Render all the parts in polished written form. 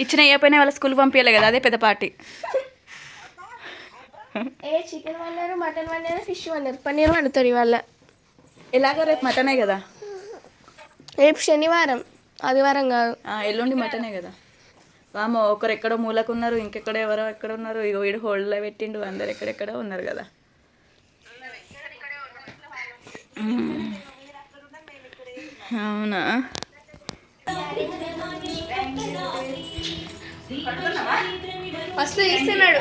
ఇచ్చిన ఏ పైన వాళ్ళ స్కూల్ పంపించాలి కదా, అదే పెద్ద పార్టీ. చికెన్ వండారు, మటన్ వండారు, ఫిష్ వండారు, పన్నీర్ వండుతారు ఇవాళ. ఎలాగో రేపు మటనే కదా, రేపు శనివారం, ఆదివారం కాదు. ఎల్లుండి మటనే కదా. వామో ఒకరు ఎక్కడో మూలకు ఉన్నారు, ఇంకెక్కడో ఎవరో ఎక్కడ ఉన్నారు. ఇగో వీడు హోల్డ్లో పెట్టిండు, అందరు ఎక్కడెక్కడో ఉన్నారు కదా. అవునా, ఫస్ట్ తీస్తున్నాడు.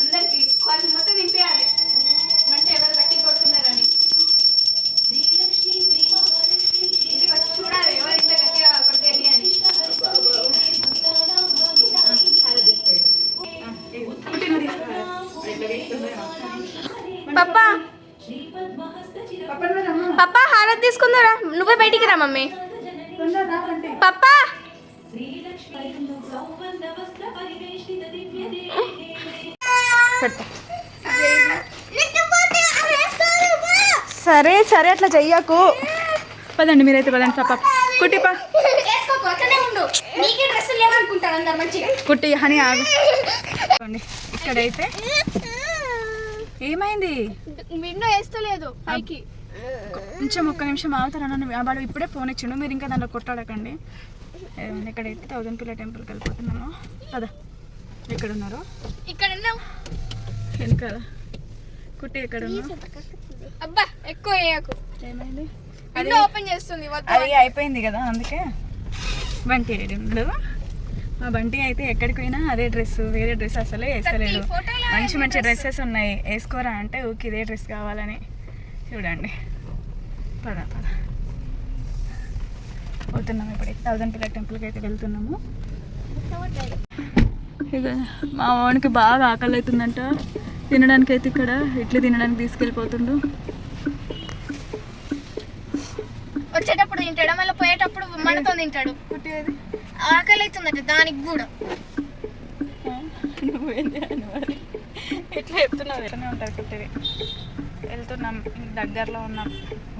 అందరికి వాళ్ళు మొత్తం నింపేయాలి అంటే ఎవరు గట్టి కొడుతున్నారని చూడాలి, ఎవరు ఇంత గట్టిగా కొట్టేది అని. పప్పా పప్పా హారతి తీసుకుందారా, నువ్వే బయటికి రా మమ్మీ. పప్పా సరే సరే అట్లా చెయ్యకు. పదండి మీరైతే పదండి. పాప కుట్టిపా కుట్టి హని ఆగు. ఇక్కడైతే ఏమైంది, విండో వేస్తలేదు పైకి. కొంచెం ఒక్క నిమిషం ఆగుతారా నన్ను, వాడు ఇప్పుడే ఫోన్ ఇచ్చిండు, మీరు ఇంకా దాంట్లో కొట్టాడకండి. ఇక్కడైతే 1000 పిల్ల టెంపుల్కి వెళ్ళిపోతున్నాము కదా. ఎక్కడున్నారు, ఇక్కడ వెనకాల. కుట్టి ఎక్కడ ఉన్నా, అబ్బా ఎక్కువ వేయకు. ఏమైంది, అది ఓపెన్ చేస్తుంది, అది అయిపోయింది కదా, అందుకే. బంటి రెడీ ఉన్నాడు. మా బంటి అయితే ఎక్కడికి పోయినా అదే డ్రెస్, వేరే డ్రెస్ అసలే వేస్తలేడు. మంచి మంచి డ్రెస్సెస్ ఉన్నాయి, వేసుకోరా అంటే ఊకి ఇదే డ్రెస్ కావాలని. చూడండి, పద పద పోతున్నాము. ఇప్పుడైతే 1000 పిల్ల టెంపుల్కి అయితే వెళ్తున్నాము. ఇక మా వానికి బాగా ఆకలి అవుతుందంట, తినడానికి అయితే ఇక్కడ ఇడ్లీ తినడానికి తీసుకెళ్ళిపోతుండు. వచ్చేటప్పుడు తింటాడు, మళ్ళీ పోయేటప్పుడు మనతో తింటాడు. ఆకలి అవుతుందంట దానికి కూడా. ఎట్లా చెప్తున్నావు, ఎట్లనే ఉంటుంది కుట్టేది. వెళ్తున్నాం, దగ్గరలో ఉన్నాం.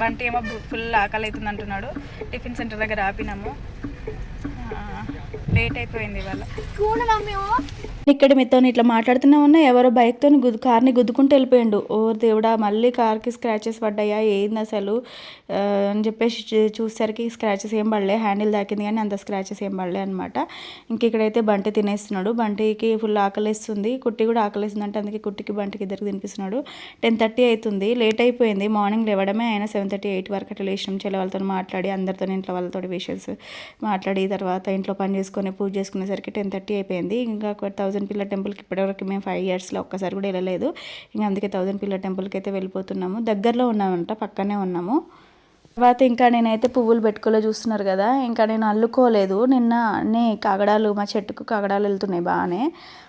బంటి ఏమో ఫుల్ ఆకలి అవుతుంది అంటున్నాడు. టిఫిన్ సెంటర్ దగ్గర ఆపినాము, లేట్ అయిపోయింది ఇవాళ. ఇక్కడ మీతో ఇట్లా మాట్లాడుతూనే ఉన్నా, ఎవరో బైక్తో కార్ని గుద్దుకుంటూ వెళ్ళిపోయాడు. ఓ దేవుడా, మళ్ళీ కార్కి స్క్రాచెస్ పడ్డాయా ఏంది అసలు అని చెప్పేసి చూసేసరికి స్క్రాచెస్ ఏం పడలే, హ్యాండిల్ దాకింది కానీ అంత స్క్రాచెస్ ఏం పడలే అనమాట. ఇంక ఇక్కడైతే బంటి తినేస్తున్నాడు. బంటికి ఫుల్ ఆకలిస్తుంది, కుట్టి కూడా ఆకలిస్తుంది అంటే అందుకే కుట్టికి బంటికి ఇద్దరికి తినిపిస్తున్నాడు. 10:30 అవుతుంది, లేట్ అయిపోయింది. మార్నింగ్ లేవడమే ఆయన 7:30 8 వరకు అట్లా లేచినాం. చెల్లె వాళ్ళతో మాట్లాడి, అందరితో ఇంట్లో వాళ్ళతో విషయస్ మాట్లాడి, తర్వాత ఇంట్లో పని చేసుకుని పూజ చేసుకునేసరికి 10:30 అయిపోయింది. ఇంకా 1000 పిల్ల టెంపుల్కి ఇప్పటివరకు మేము 5 ఇయర్స్లో ఒక్కసారి కూడా వెళ్ళలేదు. ఇంకా అందుకే 1000 పిల్ల టెంపుల్కి అయితే వెళ్ళిపోతున్నాము. దగ్గరలో ఉన్నామంట, పక్కనే ఉన్నాము. తర్వాత ఇంకా నేనైతే పువ్వులు పెట్టుకోలే, చూస్తున్నారు కదా. ఇంకా నేను అల్లుకోలేదు నిన్న. అన్నీ కాగడాలు, మా చెట్టుకు కాగడాలు వెళ్తున్నాయి బాగానే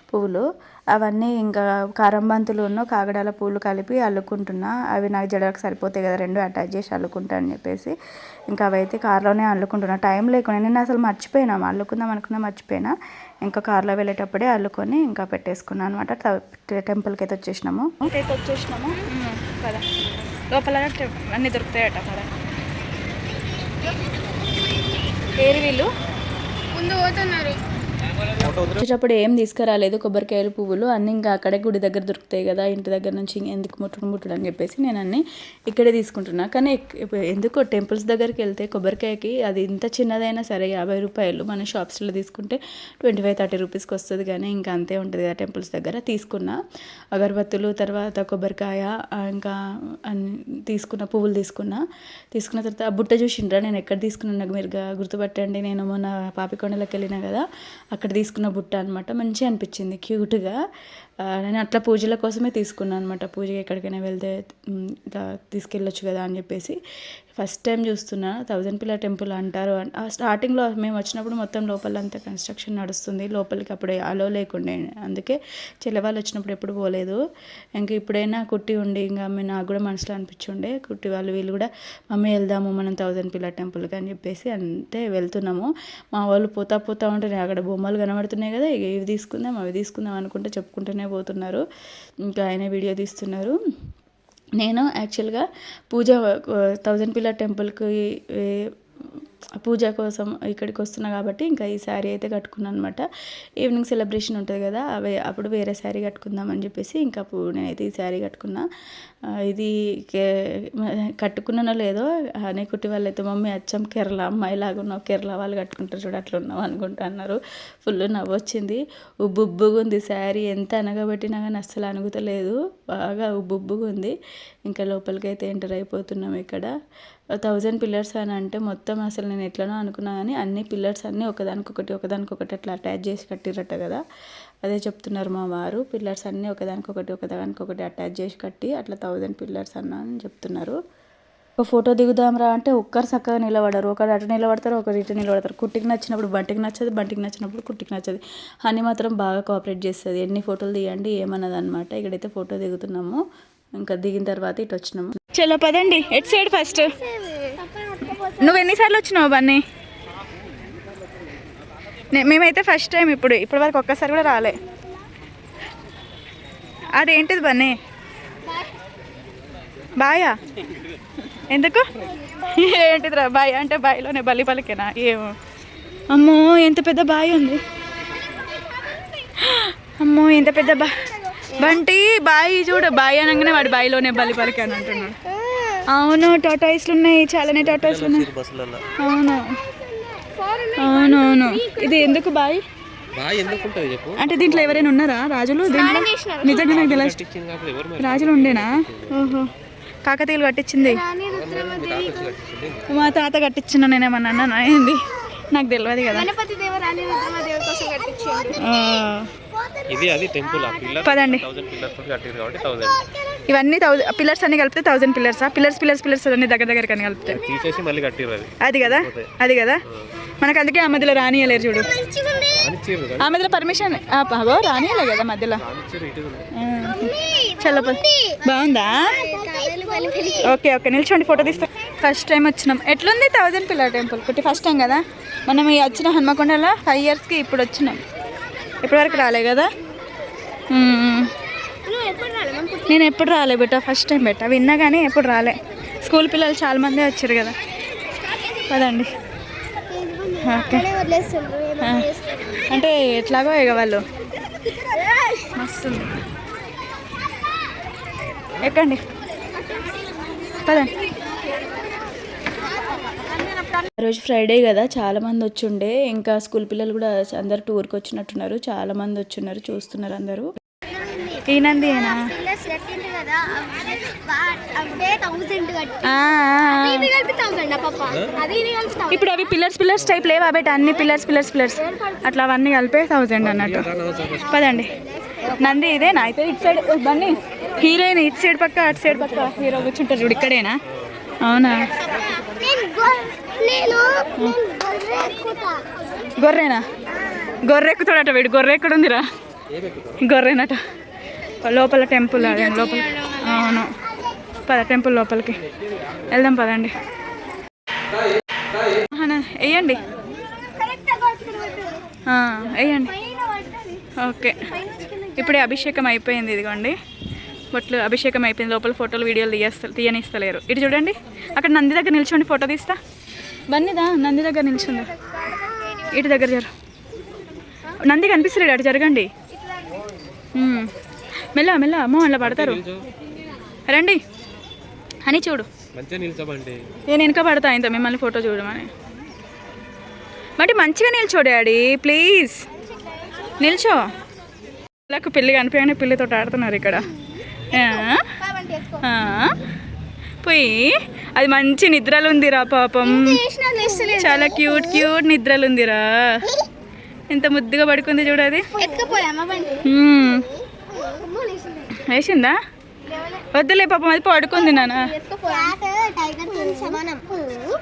పువ్వులు. అవన్నీ ఇంకా కారంబంతులు కాగడాల పూలు కలిపి అల్లుకుంటున్నా. అవి నాకు జడకు సరిపోతాయి కదా, 2 అటాచ్ చేసి అల్లుకుంటా అని చెప్పేసి ఇంకా అవైతే కార్లోనే అల్లుకుంటున్నా. టైం లేకుండా నేను అసలు మర్చిపోయినా, అల్లుకుందాం అనుకున్నా మర్చిపోయినా. ఇంకా కార్లో వెళ్ళేటప్పుడే అల్లుకొని ఇంకా పెట్టేసుకున్నాను అనమాట. టెంపుల్కి అయితే వచ్చేసినాము కదా. లోపల అన్నీ దొరుకుతాయట కదా. ఏరి వీళ్ళు ముందు పోతున్నారు. వచ్చేటప్పుడు ఏం తీసుకురాలేదు, కొబ్బరికాయలు పువ్వులు అన్నీ ఇంకా అక్కడే గుడి దగ్గర దొరుకుతాయి కదా, ఇంటి దగ్గర నుంచి ఎందుకు ముట్టుడు అని చెప్పేసి నేను అన్నీ ఇక్కడే తీసుకుంటున్నా. కానీ ఎందుకో టెంపుల్స్ దగ్గరికి వెళ్తే కొబ్బరికాయకి అది ఇంత చిన్నదైనా సరే 50 రూపాయలు, మన షాప్స్లో తీసుకుంటే 25-30 రూపీస్కి వస్తుంది. కానీ ఇంకా అంతే ఉంటుంది కదా టెంపుల్స్ దగ్గర. తీసుకున్న అగరబత్తులు, తర్వాత కొబ్బరికాయ, ఇంకా తీసుకున్న పువ్వులు తీసుకున్న తర్వాత ఆ బుట్ట చూసిండ్రా నేను ఎక్కడ తీసుకున్నాను, నాకు మీరు గుర్తుపట్టండి. నేను మొన్న పాపికొండలకు వెళ్ళినా కదా, అక్కడ తీసుకున్న బుట్ట అనమాట. మంచిగా అనిపించింది, క్యూట్గా. నేను అట్లా పూజల కోసమే తీసుకున్నాను అనమాట. పూజకి ఎక్కడికైనా వెళ్తే ఇట్లా తీసుకెళ్ళొచ్చు కదా అని చెప్పేసి ఫస్ట్ టైం చూస్తున్నా. 1000 పిల్లర్ టెంపుల్ అంటారు. స్టార్టింగ్లో మేము వచ్చినప్పుడు మొత్తం లోపలంతా కన్స్ట్రక్షన్ నడుస్తుంది, లోపలికి అప్పుడే అలో లేకుండే, అందుకే చెల్లెవాళ్ళు వచ్చినప్పుడు ఎప్పుడు పోలేదు. ఇంక ఇప్పుడైనా కుట్టి ఉండి ఇంకా నాకు కూడా మనసులో అనిపించుండే, కుట్టి వాళ్ళు వీళ్ళు కూడా మమ్మీ వెళ్దాము మనం 1000 పిల్లర్ టెంపుల్కి అని చెప్పేసి అంటే వెళ్తున్నాము. మా వాళ్ళు పోతా ఉంటే అక్కడ బొమ్మలు కనబడుతున్నాయి కదా, ఇవి తీసుకుందాం అవి తీసుకుందాం అనుకుంటే చెప్పుకుంటూనే పోతున్నారు. ఇంకా ఆయన వీడియో తీస్తున్నారు. నేను యాక్చువల్గా 1000 పిల్లర్ టెంపుల్కి పూజ కోసం ఇక్కడికి వస్తున్నా కాబట్టి ఇంకా ఈ శారీ అయితే కట్టుకున్నాను అనమాట. ఈవినింగ్ సెలబ్రేషన్ ఉంటుంది కదా, అప్పుడు వేరే శారీ కట్టుకుందాం అని చెప్పేసి ఇంకా నేనైతే ఈ శారీ కట్టుకున్నా. ఇది కట్టుకున్నానో లేదో అని కుట్టి వాళ్ళు అయితే మమ్మీ అచ్చం కేరళ అమ్మాయిలాగా ఉన్నావు, కేరళ వాళ్ళు కట్టుకుంటారు చూడు అట్లా ఉన్నావు అనుకుంటా అన్నారు. ఫుల్ నవ్వు వచ్చింది. ఉబ్బుగా ఉంది శారీ, ఎంత అనగబెట్టినా కానీ అస్సలు అనుగుతలేదు, బాగా ఉబ్బుగా ఉంది. ఇంకా లోపలికి అయితే ఎంటర్ అయిపోతున్నాం. ఇక్కడ 1000 పిల్లర్స్ అని అంటే మొత్తం అసలు నేను ఎట్లనో అనుకున్నా కానీ అన్ని పిల్లర్స్ అన్నీ ఒకదానికొకటి అట్లా అటాచ్ చేసి కట్టిరట కదా, అదే చెప్తున్నారు మా వారు. పిల్లర్స్ అన్నీ ఒకదానికొకటి అటాచ్ చేసి కట్టి అట్లా 1000 పిల్లర్స్ అని చెప్తున్నారు. ఒక ఫోటో దిగుదాంరా అంటే ఒక్కరు చక్కగా నిలబడరు, ఒకరు అటు నిలబడతారు, ఒకరు ఇటు నిలబడతారు. కుట్టికి నచ్చినప్పుడు బంటికి నచ్చదు, బంటికి నచ్చినప్పుడు కుట్టికి నచ్చదు. అని మాత్రం బాగా కోఆపరేట్ చేస్తుంది, ఎన్ని ఫోటోలు తీయండి ఏమన్నది అనమాట. ఇక్కడైతే ఫోటో దిగుతున్నాము. ఇంకా దిగిన తర్వాత ఇటు వచ్చినాము. చలో పదండి, ఎట్ సైడ్ ఫస్ట్. నువ్వు ఎన్నిసార్లు వచ్చినావు బన్నీ? మేమైతే ఫస్ట్ టైం ఇప్పటి వరకు ఒక్కసారి కూడా రాలే. అదేంటిది బన్నీ? బాయా? ఎందుకు? ఏంటిదిరా బాయ్ అంటే? బాయిలోనే బలి పలికేనా? ఏమో. అమ్మో ఎంత పెద్ద బాయ్ ఉంది, అమ్మో ఎంత పెద్ద బంటి బాయి చూడు. బాయి అనగానే వాడు బాయిలోనే బలి పలికి అని అంటున్నాడు. అవును, టాటాయిస్లు ఉన్నాయి, చాలానే టాటాయిస్లు ఉన్నాయి. అవునవును. ఇది ఎందుకు బాయి అంటే? దీంట్లో ఎవరైనా ఉన్నారా రాజులు? దీంట్లో నిజంగా నాకు తెలియదు, రాజులు ఉండేనా? ఓహో, కాకతీయులు కట్టించింది, మా తాత కట్టించిన. నేనేమన్నా అన్నా ఏంది? నాకు తెలియదు కదా. పదండి, ఇవన్నీ పిల్లర్స్ అన్ని కలిపితే 1000 పిల్లర్సా? పిల్లర్స్ అన్ని దగ్గర కానీ కలిపితే అది కదా, అది కదా. మనకు అందుకే ఆ మధ్యలో రానియలేరు చూడు, ఆ మధ్యలో పర్మిషన్ రానియలే కదా మధ్యలో. చలో బాగుందా? ఓకే నిల్చోండి, ఫోటో తీస్తాం. ఫస్ట్ టైం వచ్చినాం. ఎట్లుంది 1000 పిల్లర్ టెంపుల్? కుట్టి ఫస్ట్ టైం కదా మనం వచ్చిన హన్మకొండలో 5 ఇయర్స్కి ఇప్పుడు వచ్చినాం. ఇప్పటివరకు రాలే కదా. నేను ఎప్పుడు రాలే బెట్ట, ఫస్ట్ టైం బెట్ట. విన్నా కానీ ఎప్పుడు రాలే. స్కూల్ పిల్లలు చాలా మంది వచ్చారు కదా. పదండి. ఓకే, అంటే ఎట్లాగో ఇక వాళ్ళు మస్తు ఎక్కండి, పదండి. రోజు ఫ్రైడే కదా, చాలామంది వచ్చిండే. ఇంకా స్కూల్ పిల్లలు కూడా అందరు టూర్కి వచ్చినట్టున్నారు, చాలామంది వచ్చిన్నారు, చూస్తున్నారు అందరూ. ఈయనందేనా? ఇప్పుడు అవి పిల్లర్స్ టైప్ లేవా బయట? అన్ని పిల్లర్స్ అట్లా అవన్నీ కలిపే 1000 అన్నట్టు. పదండి. నంది ఇదేనా అయితే? ఇటు సైడ్ బన్నీ హీరోయిన్, ఇటు సైడ్ పక్క అటు సైడ్ పక్క హీరో కూర్చుంటారు చూడు, ఇక్కడేనా? అవునా? గొర్రెనా? గొర్రె ఎక్కుతాడట వీడు. గొర్రె ఎక్కడుందిరా? గొర్రెనట. లోపల టెంపుల్, అదే లోపల. అవును, టెంపుల్ లోపలికి వెళ్దాం పదండి. వేయండి, వేయండి. ఓకే, ఇప్పుడే అభిషేకం అయిపోయింది. ఇదిగోండి బొట్లు, అభిషేకం అయిపోయింది. లోపల ఫోటోలు వీడియోలు తీయనిస్తలేరు. ఇటు చూడండి, అక్కడ నంది దగ్గర నిల్చోండి, ఫోటో తీస్తా. బన్నీదా నంది దగ్గర నిల్చుంది. ఇటు దగ్గర జరు, నంది కనిపిస్తలేడు, అటు జరగండి. మెల్ల అమ్మో అలా పడతారు. రండి అని చూడు, నేను వెనక పడతా ఇంత మిమ్మల్ని ఫోటో చూడమని. బట్టి మంచిగా నిల్చో డాడీ, ప్లీజ్ నిల్చో. పిల్లకు పిల్లి కనిపించగానే పిల్లితో ఆడుతున్నారు ఇక్కడ. పోయి అది మంచి నిద్రలు ఉందిరా పాపం, చాలా క్యూట్ నిద్రలు ఉందిరా. ఎంత ముద్దుగా పడుకుంది చూడది. వేసిందా? వద్దులే పాపం, అది పడుకుంది నాన్న.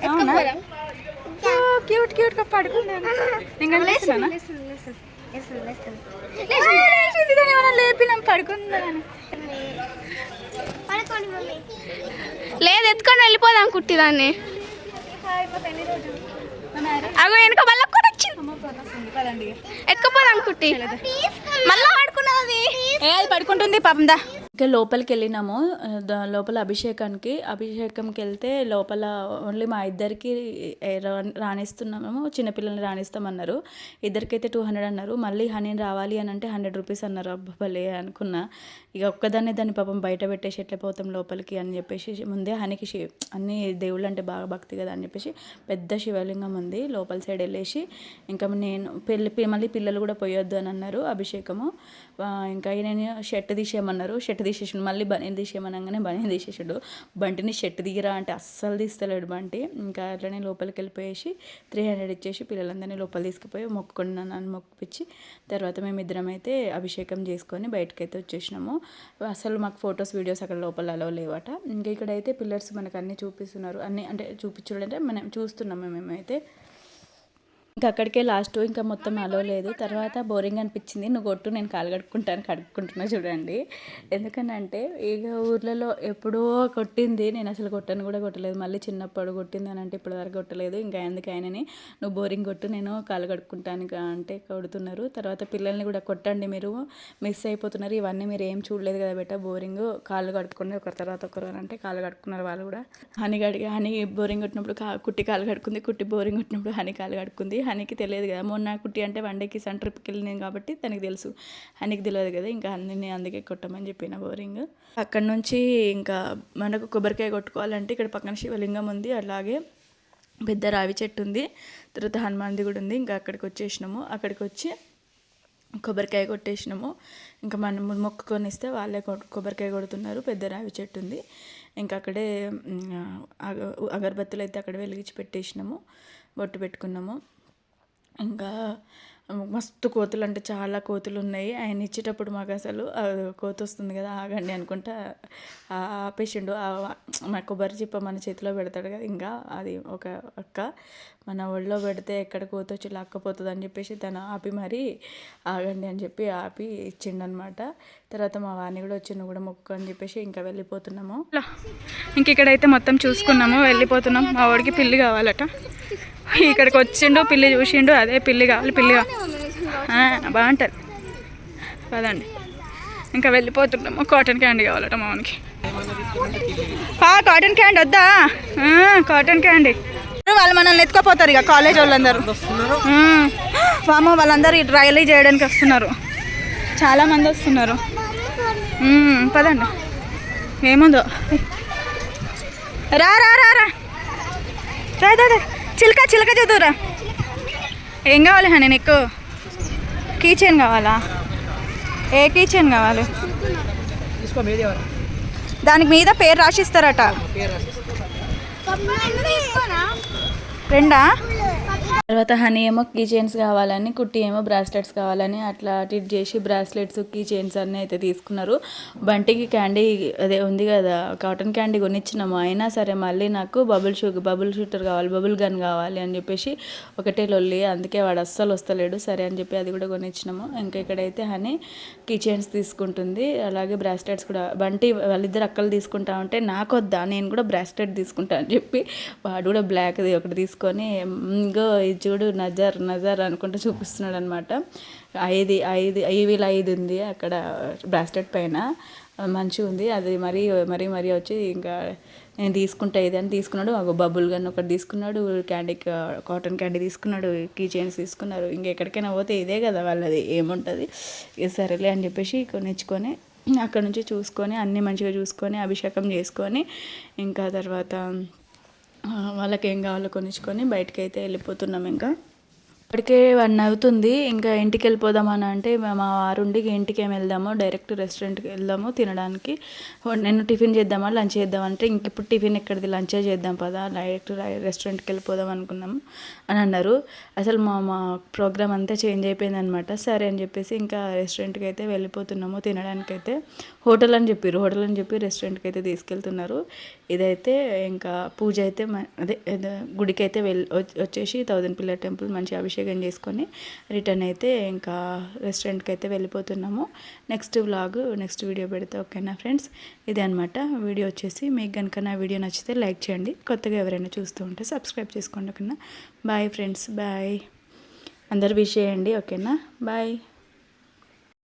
అవునా? క్యూట్ క్యూట్ గా పడుకుంది. ఇంకా లేపినాం పడుకుందా? లేదు, ఎత్తుకొని వెళ్ళిపోదాం కుట్టి దాన్ని. అగో వెనుక మళ్ళీ కూడా వచ్చింది, ఎత్తుకుపోదాం కుట్టి. మళ్ళీ ఆడుకున్నది, అది పడుకుంటుంది పాపం. దా ఇంకా లోపలికి వెళ్ళినాము. లోపల అభిషేకంకి వెళ్తే లోపల ఓన్లీ మా ఇద్దరికి రాణిస్తున్నాము, చిన్నపిల్లల్ని రాణిస్తామన్నారు. ఇద్దరికైతే 200 అన్నారు. మళ్ళీ హనీని రావాలి అని అంటే 100 రూపీస్ అన్నారు. అబ్బలే అనుకున్నా. ఇక దాన్ని పాపం బయట పెట్టేసి ఎట్లా పోతాం లోపలికి అని చెప్పేసి ముందే హనీకి అన్ని దేవుళ్ళు అంటే బాగా భక్తి కదా అని చెప్పేసి పెద్ద శివలింగం ఉంది లోపల సైడ్ వెళ్ళేసి, ఇంకా నేను మళ్ళీ పిల్లలు కూడా పోయొద్దు అని అన్నారు అభిషేకము. ఇంకా నేను షర్ట్ తీసేయమన్నారు, షర్ట్ తీసేసాడు. మళ్ళీ బనీని తీసేయమనగానే బనీని తీసేసాడు. బంటిని షర్ట్ దిగిరా అంటే అస్సలు తీస్తలేడు బంటి. ఇంకా అట్లనే లోపలికి వెళ్ళిపోయేసి 300 ఇచ్చేసి పిల్లలందరినీ లోపల తీసుకుపోయి మొక్కుకున్నాను, నన్ను మొక్కిపించి తర్వాత మేమిద్దరం అయితే అభిషేకం చేసుకొని బయటకైతే వచ్చేసినాము. అసలు మాకు ఫొటోస్ వీడియోస్ అక్కడ లోపల అలవ్ లేవట. ఇంకా ఇక్కడైతే పిల్లర్స్ మనకు అన్నీ చూపిస్తున్నారు, అన్నీ అంటే చూపించడం అంటే మనం చూస్తున్నాము మేమైతే. ఇంకా అక్కడికే లాస్ట్, ఇంకా మొత్తం అలో లేదు. తర్వాత బోరింగ్ అనిపించింది, నువ్వు కొట్టు నేను కాలు కడుక్కుంటున్నా చూడండి. ఎందుకనంటే ఇక ఊర్లలో ఎప్పుడో కొట్టింది, నేను అసలు కొట్టను కూడా కొట్టలేదు. మళ్ళీ చిన్నప్పుడు కొట్టింది అని అంటే ఇప్పటి వరకు కొట్టలేదు. ఇంకా ఎందుకు ఆయనని నువ్వు బోరింగ్ కొట్టు నేను కాలు కడుక్కుంటాను అంటే కొడుతున్నారు. తర్వాత పిల్లల్ని కూడా కొట్టండి, మీరు మిస్ అయిపోతున్నారు, ఇవన్నీ మీరు ఏం చూడలేదు కదా బెట్ట, బోరింగ్ కాళ్ళు కడుక్కొని ఒకరి తర్వాత ఒకరు అంటే కాళ్ళు కడుక్కున్నారు వాళ్ళు కూడా. హనీ బోరింగ్ కొట్టినప్పుడు కుట్టి కాలు కడుక్కుంది, కుట్టి బోరింగ్ కొట్టినప్పుడు హనీ కాలు కడుక్కుంది. హనీకి తెలియదు కదా, మొన్న కుట్టి అంటే 1 డేకి సన్ ట్రిప్కి వెళ్ళినాం కాబట్టి తనకి తెలుసు, హనీకి తెలియదు కదా. ఇంకా అన్నీ అందుకే కొట్టమని చెప్పిన బోరింగ్. అక్కడ నుంచి ఇంకా మనకు కొబ్బరికాయ కొట్టుకోవాలంటే ఇక్కడ పక్కన శివలింగం ఉంది, అలాగే పెద్ద రావి చెట్టు ఉంది, తర్వాత హనుమాన్ది కూడా ఉంది. ఇంకా అక్కడికి వచ్చేసినాము. అక్కడికి వచ్చి కొబ్బరికాయ కొట్టేసినాము. ఇంకా మనం మొక్కుకొని ఇస్తే వాళ్ళే కొబ్బరికాయ కొడుతున్నారు. పెద్ద రావి చెట్టు ఉంది. ఇంకా అక్కడే అగరబత్తులు అయితే అక్కడ వెలిగించి పెట్టేసినాము, బొట్టు పెట్టుకున్నాము. ఇంకా మస్తు కోతులు అంటే చాలా కోతులు ఉన్నాయి. ఆయన ఇచ్చేటప్పుడు మాకు అసలు కోత వస్తుంది కదా, ఆగండి అనుకుంటా ఆపేసిండు. మా కొబ్బరి చిప్ప మన చేతిలో పెడతాడు కదా, ఇంకా అది ఒక అక్క మన ఒళ్ళో పెడితే ఎక్కడ కోత వచ్చి లాక్కపోతుంది అని చెప్పేసి తను ఆపి మరీ ఆగండి అని చెప్పి ఆపి ఇచ్చిండనమాట. తర్వాత మా వాణి కూడా వచ్చి నువ్వు కూడా మొక్కు అని చెప్పేసి ఇంకా వెళ్ళిపోతున్నాము. ఇంక ఇక్కడైతే మొత్తం చూసుకున్నాము, వెళ్ళిపోతున్నాం. మా వాడికి పిల్లి కావాలట, ఇక్కడికి వచ్చిండు, పిల్లి చూసిండు, అదే పిల్లి కావాలి బాగుంటుంది కదండి. ఇంకా వెళ్ళిపోతున్నాము. కాటన్ క్యాండీ కావాలట మా వానికి. కాటన్ క్యాండీ వద్దా? కాటన్ క్యాండీ వాళ్ళు మనల్ని ఎత్తుకోపోతారు ఇక కాలేజ్ వాళ్ళందరూ. వామో వాళ్ళందరూ ర్యాలీ చేయడానికి వస్తున్నారు, చాలామంది వస్తున్నారు. పదండి, ఏముందో రా రా రా రా చిలక చదువురా. ఏం కావాలి హనీ నీకు? కీ చైన్ కావాలా? ఏ కీ చైన్ కావాలి? దానికి మీద పేరు రాసిస్తారట. రెండా? తర్వాత హనీ ఏమో కీ చైన్స్ కావాలని, కుట్టి ఏమో బ్రాస్లెట్స్ కావాలని అట్లా టిట్ చేసి బ్రాస్లెట్స్ కీ చైన్స్ అన్నీ అయితే తీసుకున్నారు. బంటికి క్యాండీ అదే ఉంది కదా, కాటన్ క్యాండీ కొనిచ్చినాము. అయినా సరే మళ్ళీ నాకు బబుల్ షూటర్ కావాలి, బబుల్ గన్ కావాలి అని చెప్పేసి ఒకటే లొల్లి. అందుకే వాడు అస్సలు వస్తలేడు. సరే అని చెప్పి అది కూడా కొనిచ్చినాము. ఇంకా ఇక్కడైతే హనీ కీ చైన్స్ తీసుకుంటుంది, అలాగే బ్రాస్లెట్స్ కూడా. బంటి వాళ్ళిద్దరు అక్కలు తీసుకుంటా ఉంటే నాకొద్దా, నేను కూడా బ్రాస్లెట్ తీసుకుంటా అని చెప్పి వాడు కూడా బ్లాక్ది ఒకటి తీసుకొని ఇంకో చూడు నజర్ అనుకుంటూ చూపిస్తున్నాడు అనమాట. 5 ఉంది అక్కడ బ్రాస్లెట్ పైన, మంచిగా ఉంది అది. మరీ వచ్చి ఇంకా నేను తీసుకుంటా ఇది అని తీసుకున్నాడు. బబుల్ గన్ ఒకటి తీసుకున్నాడు, కాటన్ క్యాండీ తీసుకున్నాడు, కీ చైన్స్ తీసుకున్నారు. ఇంకా ఎక్కడికైనా పోతే ఇదే కదా వాళ్ళది, ఏముంటుంది ఇక సరేలే అని చెప్పేసి కొనిచ్చుకొని అక్కడ నుంచి చూసుకొని అన్నీ మంచిగా చూసుకొని అభిషేకం చేసుకొని ఇంకా తర్వాత వాళ్ళకి ఏం కావాలో కొనిచ్చుకొని బయటకు అయితే వెళ్ళిపోతున్నాం. ఇంకా ఇప్పటికే 1 అవుతుంది. ఇంకా ఇంటికి వెళ్ళిపోదామని అంటే మా వారుండి ఇంటికి ఏమి వెళ్దామో డైరెక్ట్ రెస్టారెంట్కి వెళ్దాము తినడానికి. నేను టిఫిన్ చేద్దామా లంచ్ చేద్దామంటే ఇంక ఇప్పుడు టిఫిన్ ఎక్కడిది లంచే చేద్దాం పదా డైరెక్ట్ రెస్టారెంట్కి వెళ్ళిపోదాం అనుకున్నాము అని అన్నారు. అసలు మా ప్రోగ్రామ్ అంతా చేంజ్ అయిపోయింది అనమాట. సరే అని చెప్పేసి ఇంకా రెస్టారెంట్కి అయితే వెళ్ళిపోతున్నాము తినడానికైతే. హోటల్ అని చెప్పి రెస్టారెంట్కి అయితే తీసుకెళ్తున్నారు. ఇదైతే ఇంకా పూజ అయితే అదే గుడికి అయితే వచ్చేసి 1000 పిల్లర్ టెంపుల్ మంచి అభిషేకం చేసుకొని రిటర్న్ అయితే ఇంకా రెస్టారెంట్కి అయితే వెళ్ళిపోతున్నాము. నెక్స్ట్ వ్లాగ్ నెక్స్ట్ వీడియో పెడితే ఓకేనా ఫ్రెండ్స్. ఇదే అనమాట వీడియో వచ్చేసి. మీకు కనుక నా వీడియో నచ్చితే లైక్ చేయండి. కొత్తగా ఎవరైనా చూస్తూ ఉంటే సబ్స్క్రైబ్ చేసుకోండి ఓకేనా. Bye friends, bye. అందరు విష్ చేయండి ఓకేనా. బాయ్.